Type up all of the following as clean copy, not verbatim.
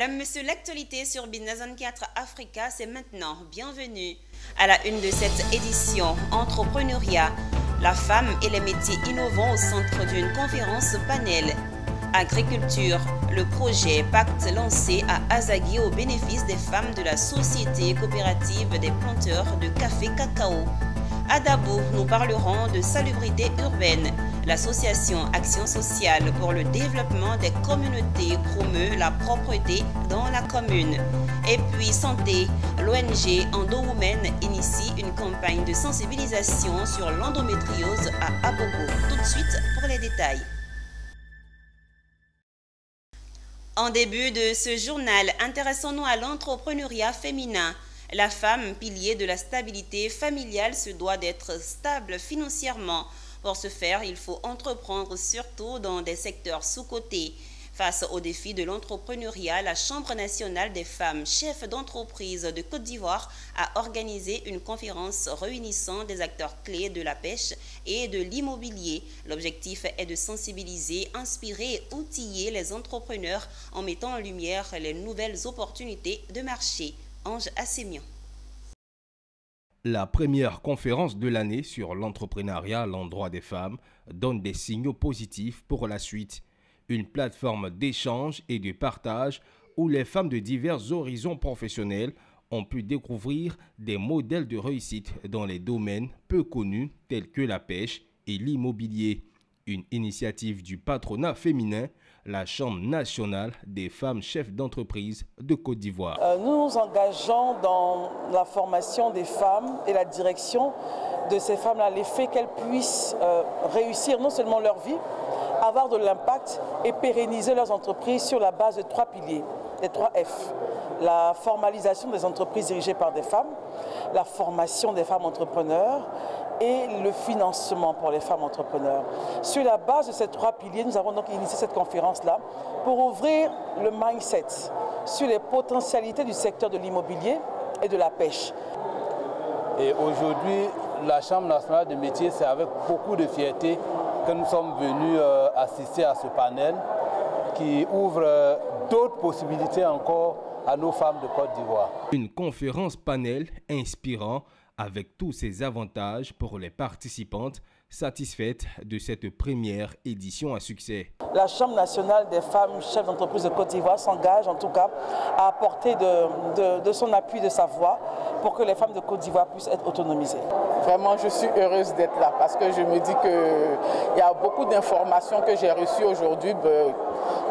Madame, Monsieur, l'actualité sur Binazon 4 Africa, c'est maintenant. Bienvenue à la une de cette édition. Entrepreneuriat, la femme et les métiers innovants au centre d'une conférence panel. Agriculture, le projet Pacte lancé à Azagui au bénéfice des femmes de la Société coopérative des planteurs de café cacao. À Dabo, nous parlerons de salubrité urbaine. L'association Action sociale pour le développement des communautés promeut la propreté dans la commune. Et puis santé, l'ONG EndoWomen initie une campagne de sensibilisation sur l'endométriose à Abobo. Tout de suite pour les détails. En début de ce journal, intéressons-nous à l'entrepreneuriat féminin. La femme, pilier de la stabilité familiale, se doit d'être stable financièrement. Pour ce faire, il faut entreprendre surtout dans des secteurs sous-cotés. Face aux défis de l'entrepreneuriat, la Chambre nationale des femmes chefs d'entreprise de Côte d'Ivoire a organisé une conférence réunissant des acteurs clés de la pêche et de l'immobilier. L'objectif est de sensibiliser, inspirer et outiller les entrepreneurs en mettant en lumière les nouvelles opportunités de marché. Ange Assémian. La première conférence de l'année sur l'entrepreneuriat à l'endroit des femmes donne des signaux positifs pour la suite. Une plateforme d'échange et de partage où les femmes de divers horizons professionnels ont pu découvrir des modèles de réussite dans les domaines peu connus tels que la pêche et l'immobilier. Une initiative du patronat féminin, la Chambre nationale des femmes chefs d'entreprise de Côte d'Ivoire. Nous nous engageons dans la formation des femmes et la direction de ces femmes-là, les faits qu'elles puissent réussir non seulement leur vie, avoir de l'impact et pérenniser leurs entreprises sur la base de 3 piliers, les 3 F. La formalisation des entreprises dirigées par des femmes, la formation des femmes entrepreneurs et le financement pour les femmes entrepreneurs. Sur la base de ces 3 piliers, nous avons donc initié cette conférence-là pour ouvrir le mindset sur les potentialités du secteur de l'immobilier et de la pêche. Et aujourd'hui, la Chambre nationale des métiers, c'est avec beaucoup de fierté que nous sommes venus assister à ce panel qui ouvre d'autres possibilités encore à nos femmes de Côte d'Ivoire. Une conférence panel inspirant avec tous ses avantages pour les participantes satisfaites de cette première édition à succès. La Chambre nationale des femmes chefs d'entreprise de Côte d'Ivoire s'engage en tout cas à apporter de son appui, de sa voix, pour que les femmes de Côte d'Ivoire puissent être autonomisées. Vraiment, je suis heureuse d'être là parce que je me dis qu'il y a beaucoup d'informations que j'ai reçues aujourd'hui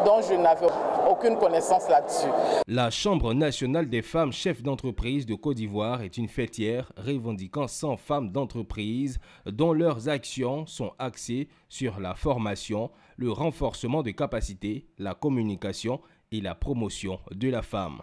dont je n'avais aucune connaissance là-dessus. La Chambre nationale des femmes chefs d'entreprise de Côte d'Ivoire est une fêtière revendiquant 100 femmes d'entreprise dont leurs actions sont axées sur la formation, le renforcement des capacités, la communication et la promotion de la femme.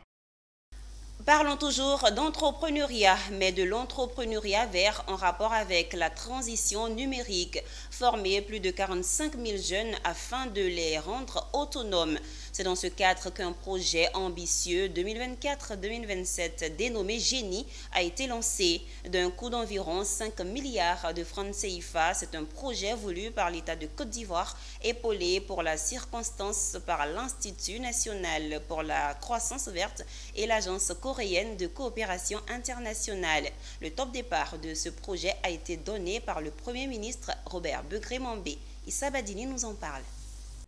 Parlons toujours d'entrepreneuriat, mais de l'entrepreneuriat vert en rapport avec la transition numérique. Former plus de 45 000 jeunes afin de les rendre autonomes. C'est dans ce cadre qu'un projet ambitieux 2024-2027 dénommé Génie a été lancé. D'un coût d'environ 5 milliards de francs CFA, c'est un projet voulu par l'État de Côte d'Ivoire, épaulé pour la circonstance par l'Institut national pour la croissance verte et l'Agence coréenne de coopération internationale. Le top départ de ce projet a été donné par le Premier ministre Robert Begré-Mambé. Issa Badini nous en parle.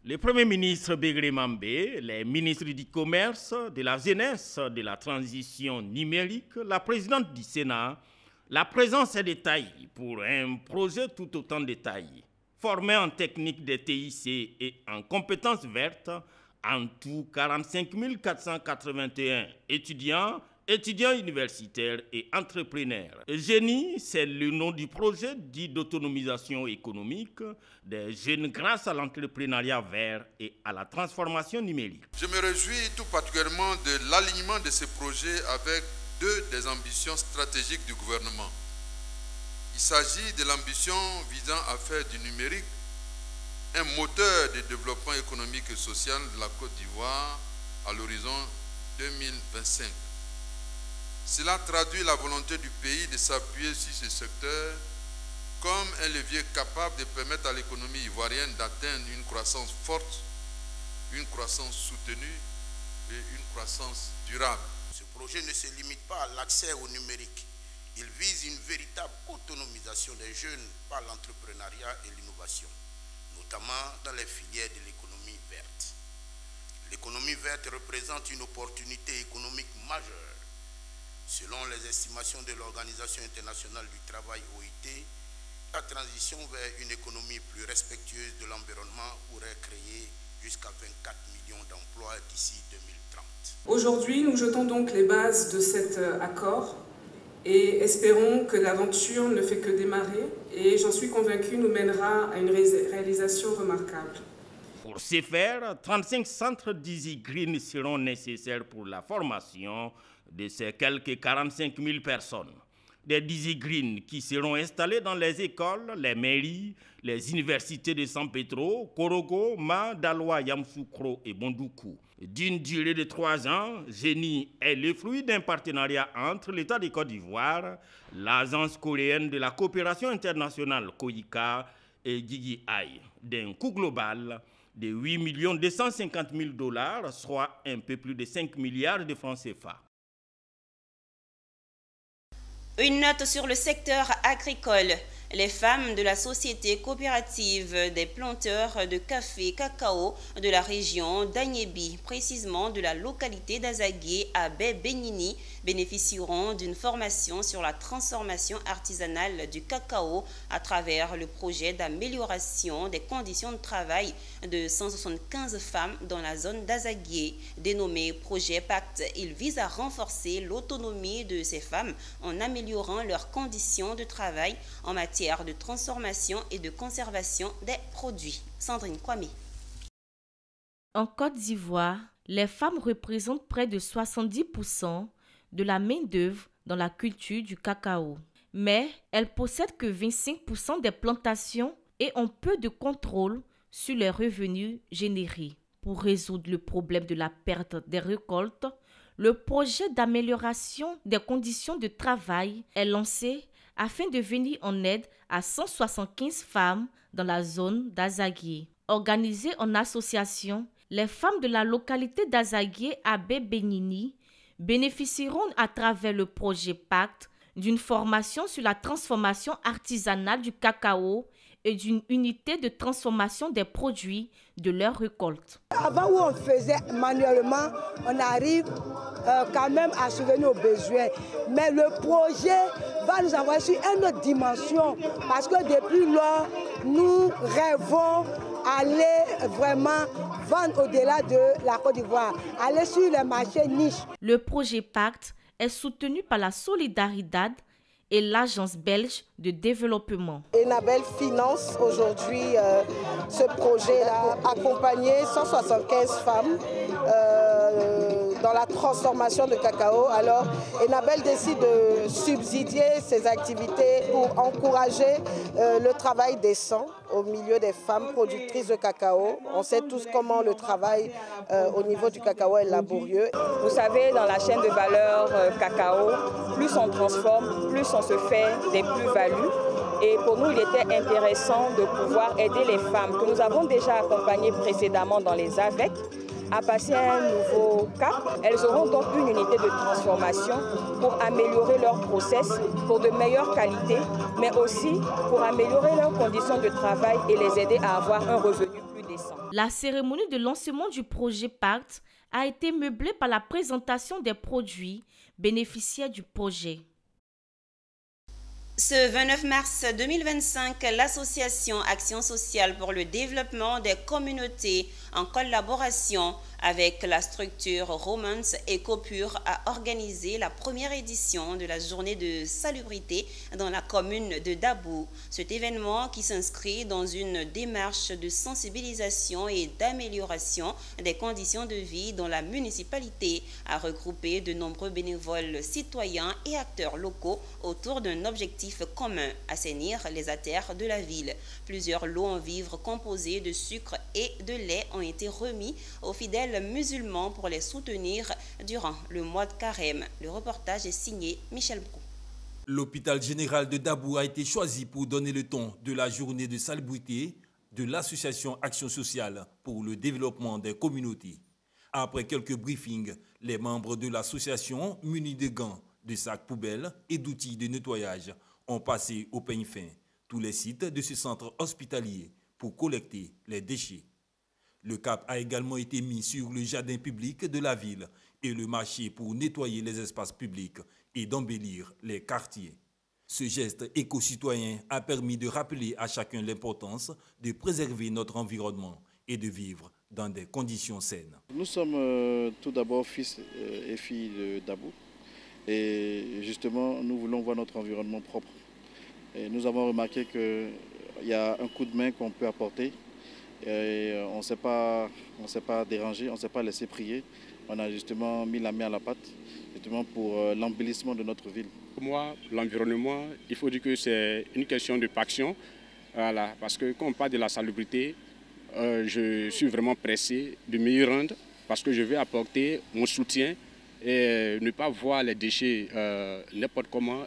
Le Premier ministre Begré-Mambé, les ministres du Commerce, de la Jeunesse, de la Transition numérique, la présidente du Sénat, la présence est détaillée pour un projet tout autant détaillé. Formé en technique des TIC et en compétences vertes, en tout 45 481 étudiants universitaires et entrepreneurs. Génie, c'est le nom du projet dit d'autonomisation économique des jeunes grâce à l'entrepreneuriat vert et à la transformation numérique. Je me réjouis tout particulièrement de l'alignement de ces projets avec deux des ambitions stratégiques du gouvernement. Il s'agit de l'ambition visant à faire du numérique un moteur de développement économique et social de la Côte d'Ivoire à l'horizon 2025. Cela traduit la volonté du pays de s'appuyer sur ce secteur comme un levier capable de permettre à l'économie ivoirienne d'atteindre une croissance forte, une croissance soutenue et une croissance durable. Ce projet ne se limite pas à l'accès au numérique. Il vise une véritable autonomisation des jeunes par l'entrepreneuriat et l'innovation, notamment dans les filières de l'économie verte. L'économie verte représente une opportunité économique majeure. Selon les estimations de l'Organisation internationale du travail OIT, la transition vers une économie plus respectueuse de l'environnement pourrait créer jusqu'à 24 millions d'emplois d'ici 2030. Aujourd'hui, nous jetons donc les bases de cet accord et espérons que l'aventure ne fait que démarrer et j'en suis convaincue nous mènera à une réalisation remarquable. Pour ce faire, 35 centres d'Easy Green seront nécessaires pour la formation de ces quelques 45 000 personnes. Des Easy Green qui seront installés dans les écoles, les mairies, les universités de San Pedro, Korogo, Ma, Daloa, Yamoussoukro et Bondoukou. D'une durée de 3 ans, Génie est le fruit d'un partenariat entre l'État de Côte d'Ivoire, l'Agence coréenne de la coopération internationale COICA et Gigi Ai, d'un coût global de 8 250 000 $, soit un peu plus de 5 milliards de francs CFA. Une note sur le secteur agricole. Les femmes de la société coopérative des planteurs de café cacao de la région d'Agnébi, précisément de la localité d'Azagué à Baie-Bénini, bénéficieront d'une formation sur la transformation artisanale du cacao à travers le projet d'amélioration des conditions de travail de 175 femmes dans la zone d'Azagué. Dénommé Projet Pacte, il vise à renforcer l'autonomie de ces femmes en améliorant leurs conditions de travail en matière de transformation et de conservation des produits. Sandrine Kwame. En Côte d'Ivoire, les femmes représentent près de 70% de la main-d'œuvre dans la culture du cacao. Mais elles possèdent que 25% des plantations et ont peu de contrôle sur les revenus générés. Pour résoudre le problème de la perte des récoltes, le projet d'amélioration des conditions de travail est lancé afin de venir en aide à 175 femmes dans la zone d'Azagué. Organisées en association, les femmes de la localité d'Azagué à Baie-Bénini bénéficieront à travers le projet Pacte d'une formation sur la transformation artisanale du cacao et d'une unité de transformation des produits de leur récolte. Avant où on faisait manuellement, on arrive quand même à subvenir aux besoins. Mais le projet va nous envoyer sur une autre dimension parce que depuis lors, nous rêvons aller vraiment vendre au-delà de la Côte d'Ivoire, aller sur les marchés niches. Le projet Pacte est soutenu par la Solidaridad et l'Agence belge de développement. Enabel finance aujourd'hui ce projet-là, accompagner 175 femmes dans la transformation de cacao. Alors, Enabel décide de subsidier ses activités pour encourager le travail décent au milieu des femmes productrices de cacao. On sait tous comment le travail au niveau du cacao est laborieux. Vous savez, dans la chaîne de valeur cacao, plus on transforme, plus on se fait des plus-values. Et pour nous, il était intéressant de pouvoir aider les femmes que nous avons déjà accompagnées précédemment dans les AVEC à passer à un nouveau cap. Elles auront donc une unité de transformation pour améliorer leur process, pour de meilleures qualités, mais aussi pour améliorer leurs conditions de travail et les aider à avoir un revenu plus décent. La cérémonie de lancement du projet Pacte a été meublée par la présentation des produits bénéficiaires du projet. Ce 29 mars 2025, l'association Action sociale pour le développement des communautés, en collaboration avec la structure Romance EcoPure, a organisé la première édition de la journée de salubrité dans la commune de Dabou. Cet événement, qui s'inscrit dans une démarche de sensibilisation et d'amélioration des conditions de vie dans la municipalité, a regroupé de nombreux bénévoles citoyens et acteurs locaux autour d'un objectif commun, assainir les artères de la ville. Plusieurs lots en vivres composés de sucre et de lait ont été remis aux fidèles musulmans pour les soutenir durant le mois de carême. Le reportage est signé Michel Brou. L'hôpital général de Dabou a été choisi pour donner le ton de la journée de salubrité de l'association Action sociale pour le développement des communautés. Après quelques briefings, les membres de l'association, munis de gants, de sacs poubelles et d'outils de nettoyage, ont passé au peigne fin tous les sites de ce centre hospitalier pour collecter les déchets. Le cap a également été mis sur le jardin public de la ville et le marché pour nettoyer les espaces publics et d'embellir les quartiers. Ce geste éco-citoyen a permis de rappeler à chacun l'importance de préserver notre environnement et de vivre dans des conditions saines. Nous sommes tout d'abord fils et filles d'Abou et justement nous voulons voir notre environnement propre. Et nous avons remarqué qu'il y a un coup de main qu'on peut apporter et on ne s'est pas dérangé, on ne s'est pas laissé prier. On a justement mis la main à la pâte justement pour l'embellissement de notre ville. Pour moi, l'environnement, il faut dire que c'est une question de passion. Voilà, parce que quand on parle de la salubrité, je suis vraiment pressé de m'y rendre parce que je vais apporter mon soutien et ne pas voir les déchets n'importe comment,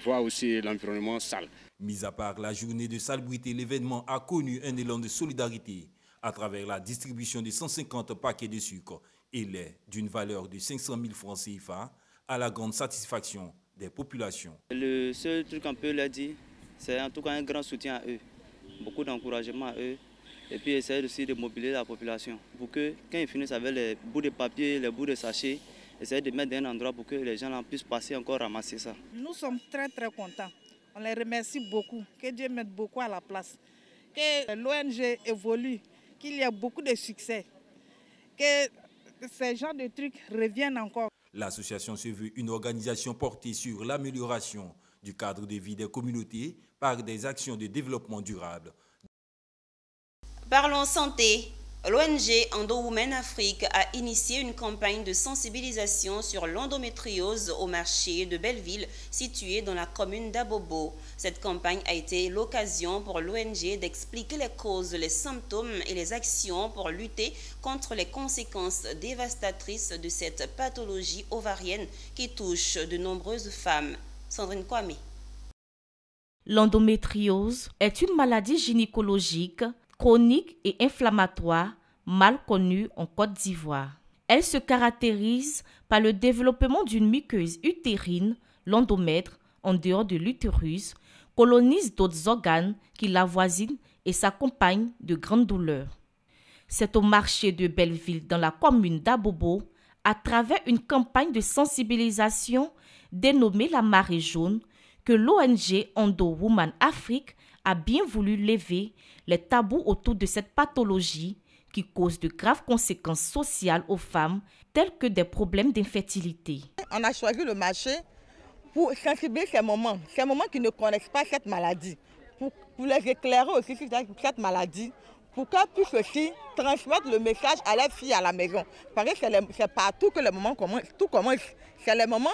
voir aussi l'environnement sale. Mis à part la journée de salubrité, l'événement a connu un élan de solidarité à travers la distribution de 150 paquets de sucre et lait d'une valeur de 500 000 francs CFA à la grande satisfaction des populations. Le seul truc qu'on peut leur dire, c'est en tout cas un grand soutien à eux, beaucoup d'encouragement à eux. Et puis essayer aussi de mobiliser la population pour que quand ils finissent avec les bouts de papier, les bouts de sachets, essayer de mettre dans un endroit pour que les gens puissent passer encore ramasser ça. Nous sommes très contents. On les remercie beaucoup. Que Dieu mette beaucoup à la place. Que l'ONG évolue, qu'il y ait beaucoup de succès. Que ces genres de trucs reviennent encore. L'association se veut une organisation portée sur l'amélioration du cadre de vie des communautés par des actions de développement durable. Parlons santé. L'ONG Endo Women Afrique a initié une campagne de sensibilisation sur l'endométriose au marché de Belleville, situé dans la commune d'Abobo. Cette campagne a été l'occasion pour l'ONG d'expliquer les causes, les symptômes et les actions pour lutter contre les conséquences dévastatrices de cette pathologie ovarienne qui touche de nombreuses femmes. Sandrine Kwame. L'endométriose est une maladie gynécologique chronique et inflammatoire, mal connue en Côte d'Ivoire. Elle se caractérise par le développement d'une muqueuse utérine, l'endomètre, en dehors de l'utérus, colonise d'autres organes qui l'avoisinent et s'accompagne de grandes douleurs. C'est au marché de Belleville, dans la commune d'Abobo, à travers une campagne de sensibilisation dénommée la marée jaune, que l'ONG Endo Women Afrique a bien voulu lever les tabous autour de cette pathologie qui cause de graves conséquences sociales aux femmes, telles que des problèmes d'infertilité. On a choisi le marché pour sensibiliser ces mamans qui ne connaissent pas cette maladie, pour les éclairer aussi sur cette maladie, pour qu'elles puissent aussi transmettre le message à leurs filles à la maison. Parce que c'est partout que les mamans commencent. C'est les mamans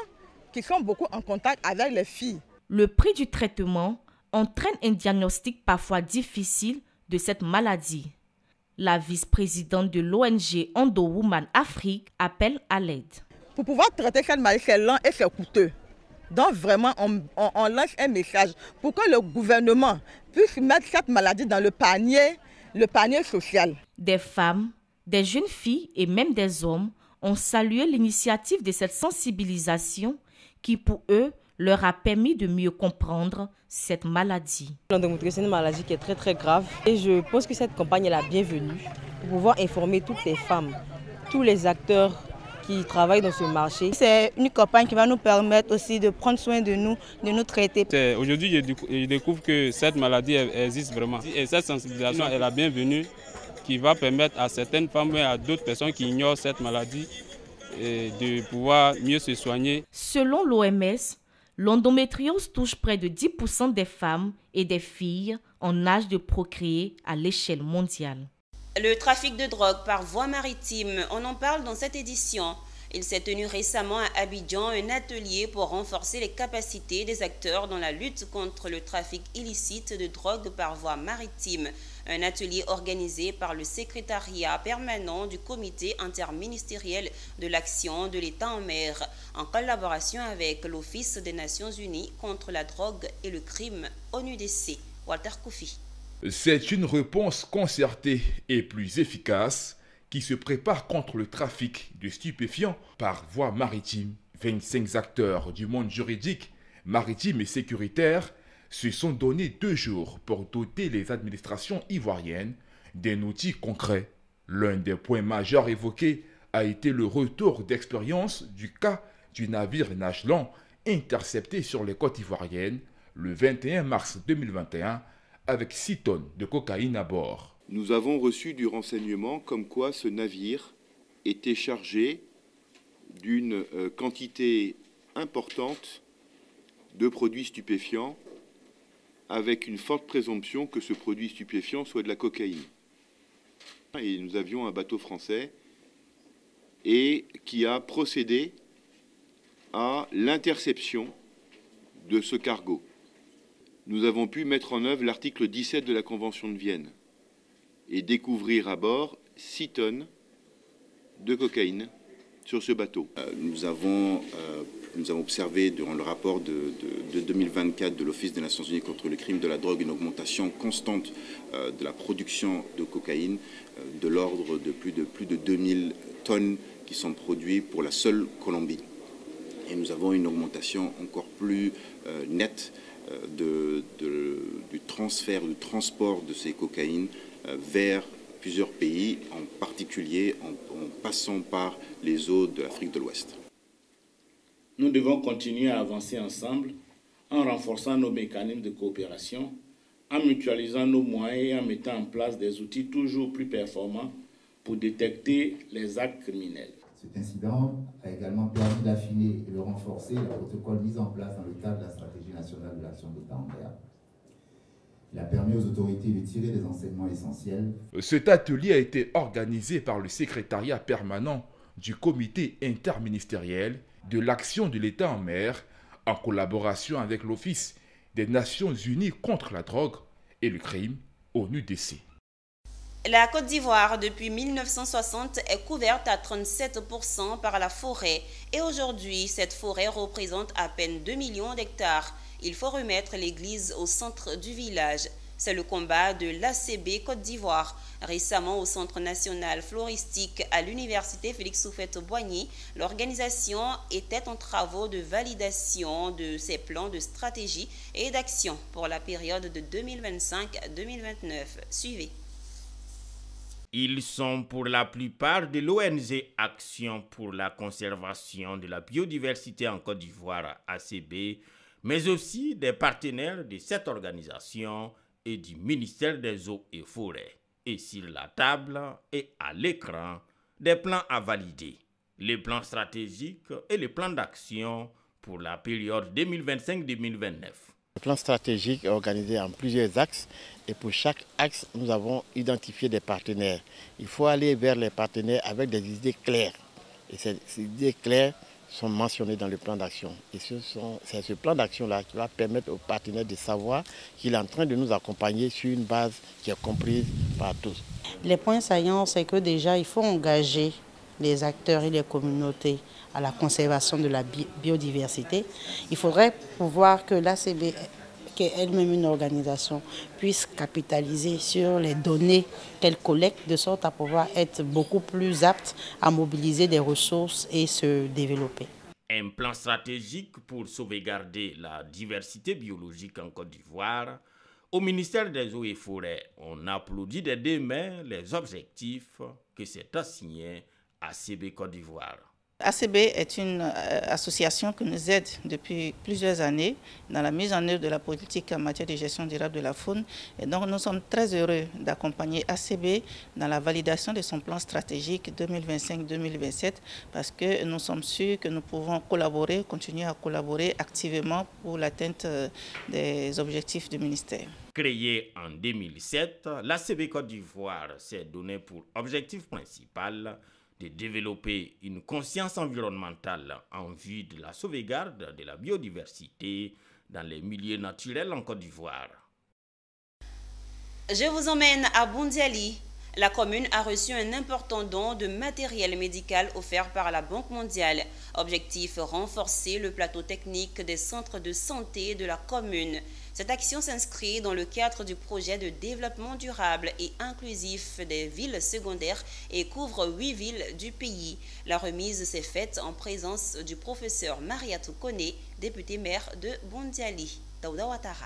qui sont beaucoup en contact avec les filles. Le prix du traitement entraîne un diagnostic parfois difficile de cette maladie. La vice-présidente de l'ONG Endo Women Afrique appelle à l'aide. Pour pouvoir traiter cette maladie, c'est lent et c'est coûteux. Donc vraiment, on lance un message pour que le gouvernement puisse mettre cette maladie dans le panier social. Des femmes, des jeunes filles et même des hommes ont salué l'initiative de cette sensibilisation qui, pour eux, leur a permis de mieux comprendre cette maladie. L'endométriose, c'est une maladie qui est très grave et je pense que cette campagne est la bienvenue pour pouvoir informer toutes les femmes, tous les acteurs qui travaillent dans ce marché. C'est une campagne qui va nous permettre aussi de prendre soin de nous traiter. Aujourd'hui, je découvre que cette maladie existe vraiment et cette sensibilisation est la bienvenue qui va permettre à certaines femmes et à d'autres personnes qui ignorent cette maladie de pouvoir mieux se soigner. Selon l'OMS, l'endométriose touche près de 10% des femmes et des filles en âge de procréer à l'échelle mondiale. Le trafic de drogue par voie maritime, on en parle dans cette édition. Il s'est tenu récemment à Abidjan un atelier pour renforcer les capacités des acteurs dans la lutte contre le trafic illicite de drogue par voie maritime. Un atelier organisé par le secrétariat permanent du comité interministériel de l'action de l'État en mer, en collaboration avec l'Office des Nations Unies contre la drogue et le crime ONUDC. Walter Koufi. C'est une réponse concertée et plus efficace qui se prépare contre le trafic de stupéfiants par voie maritime. 25 acteurs du monde juridique, maritime et sécuritaire se sont donné 2 jours pour doter les administrations ivoiriennes d'un outil concret. L'un des points majeurs évoqués a été le retour d'expérience du cas du navire Nachelan intercepté sur les côtes ivoiriennes le 21 mars 2021 avec 6 tonnes de cocaïne à bord. Nous avons reçu du renseignement comme quoi ce navire était chargé d'une quantité importante de produits stupéfiants avec une forte présomption que ce produit stupéfiant soit de la cocaïne. Et nous avions un bateau français et qui a procédé à l'interception de ce cargo. Nous avons pu mettre en œuvre l'article 17 de la Convention de Vienne et découvrir à bord 6 tonnes de cocaïne sur ce bateau. Nous avons observé durant le rapport de 2024 de l'Office des Nations Unies contre le crime de la drogue une augmentation constante de la production de cocaïne de l'ordre de plus de 2000 tonnes qui sont produites pour la seule Colombie. Et nous avons une augmentation encore plus nette du transfert, du transport de ces cocaïnes vers plusieurs pays, en particulier en passant par les eaux de l'Afrique de l'Ouest. Nous devons continuer à avancer ensemble en renforçant nos mécanismes de coopération, en mutualisant nos moyens et en mettant en place des outils toujours plus performants pour détecter les actes criminels. Cet incident a également permis d'affiner et de renforcer le protocole mis en place dans le cadre de la stratégie nationale de l'action d'État en mer. Il a permis aux autorités de tirer des enseignements essentiels. Cet atelier a été organisé par le secrétariat permanent du comité interministériel de l'action de l'État en mer en collaboration avec l'Office des Nations Unies contre la drogue et le crime, ONUDC. La Côte d'Ivoire, depuis 1960, est couverte à 37% par la forêt et aujourd'hui, cette forêt représente à peine 2 millions d'hectares. Il faut remettre l'église au centre du village. C'est le combat de l'ACB Côte d'Ivoire. Récemment, au Centre national floristique à l'Université Félix Houphouët-Boigny, l'organisation était en travaux de validation de ses plans de stratégie et d'action pour la période de 2025-2029. Suivez. Ils sont pour la plupart de l'ONG Action pour la conservation de la biodiversité en Côte d'Ivoire, ACB, mais aussi des partenaires de cette organisation et du ministère des Eaux et Forêts. Et sur la table et à l'écran, des plans à valider, les plans stratégiques et les plans d'action pour la période 2025-2029. Le plan stratégique est organisé en plusieurs axes et pour chaque axe, nous avons identifié des partenaires. Il faut aller vers les partenaires avec des idées claires. Et ces idées claires sont mentionnées dans le plan d'action. Et c'est ce plan d'action-là qui va permettre aux partenaires de savoir qu'il est en train de nous accompagner sur une base qui est comprise par tous. Les points saillants, c'est que déjà, il faut engager les acteurs et les communautés à la conservation de la biodiversité. Il faudrait pouvoir que l'ACB, qui est elle-même une organisation, puisse capitaliser sur les données qu'elle collecte de sorte à pouvoir être beaucoup plus apte à mobiliser des ressources et se développer. Un plan stratégique pour sauvegarder la diversité biologique en Côte d'Ivoire. Au ministère des Eaux et Forêts, on applaudit des deux mains les objectifs que s'est assigné ACB Côte d'Ivoire. ACB est une association qui nous aide depuis plusieurs années dans la mise en œuvre de la politique en matière de gestion durable de la faune. Et donc nous sommes très heureux d'accompagner ACB dans la validation de son plan stratégique 2025-2027 parce que nous sommes sûrs que nous pouvons collaborer, continuer à collaborer activement pour l'atteinte des objectifs du ministère. Créée en 2007, l'ACB Côte d'Ivoire s'est donné pour objectif principal de développer une conscience environnementale en vue de la sauvegarde de la biodiversité dans les milieux naturels en Côte d'Ivoire. Je vous emmène à Boundiali. La commune a reçu un important don de matériel médical offert par la Banque mondiale. Objectif, renforcer le plateau technique des centres de santé de la commune. Cette action s'inscrit dans le cadre du projet de développement durable et inclusif des villes secondaires et couvre 8 villes du pays. La remise s'est faite en présence du professeur Mariatou Kone, député maire de Bondiali. Daouda Ouattara.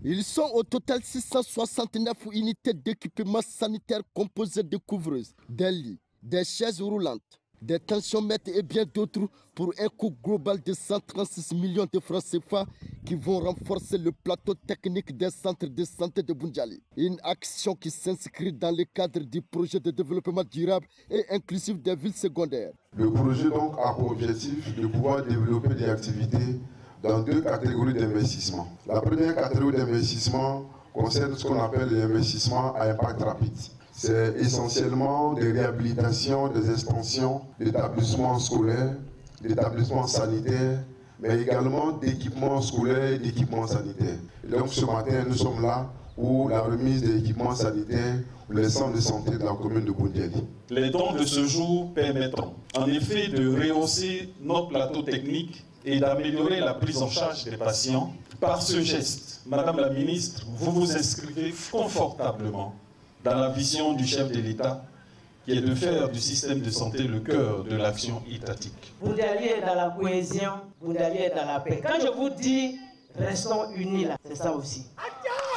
Ils sont au total 669 unités d'équipement sanitaire composées de couvreuses, des lits, des chaises roulantes, des tensiomètres et bien d'autres pour un coût global de 136 millions de francs CFA qui vont renforcer le plateau technique des centres de santé de Bondiali. Une action qui s'inscrit dans le cadre du projet de développement durable et inclusif des villes secondaires. Le projet donc a pour objectif de pouvoir développer des activités dans 2 catégories d'investissement. La première catégorie d'investissement concerne ce qu'on appelle les investissements à impact rapide. C'est essentiellement des réhabilitations, des extensions d'établissements scolaires, d'établissements sanitaires, mais également d'équipements scolaires et d'équipements sanitaires. Et donc ce matin, nous sommes là pour la remise des équipements sanitaires pour les centres de santé de la commune de Bondiali. Les dons de ce jour permettront en effet de rehausser notre plateau technique et d'améliorer la prise en charge des patients. Par ce geste, Madame la Ministre, vous vous inscrivez confortablement dans la vision du chef de l'État qui est de faire du système de santé le cœur de l'action étatique. Bondiali est dans la cohésion, Bondiali est dans la paix. Quand je vous dis restons unis là, c'est ça aussi.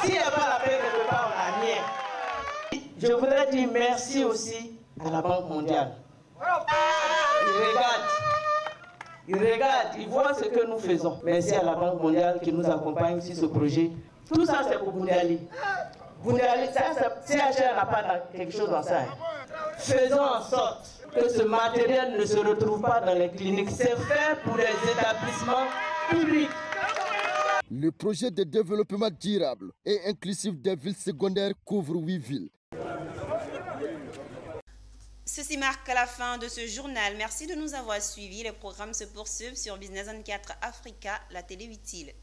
S'il n'y a pas la paix quelque part, on n'a rien. Je voudrais dire merci aussi à la Banque mondiale. Ils regardent, ils voient ce que nous faisons. Merci à la Banque mondiale qui nous accompagne sur ce projet. Tout ça, c'est pour Bondiali. Bondiali, CHR n'a pas quelque chose dans ça. Faisons en sorte que ce matériel ne se retrouve pas dans les cliniques. C'est fait pour les établissements publics. Le projet de développement durable et inclusif des villes secondaires couvre 8 villes. Ceci marque la fin de ce journal. Merci de nous avoir suivis. Les programmes se poursuivent sur Business 24 Africa, la télé utile.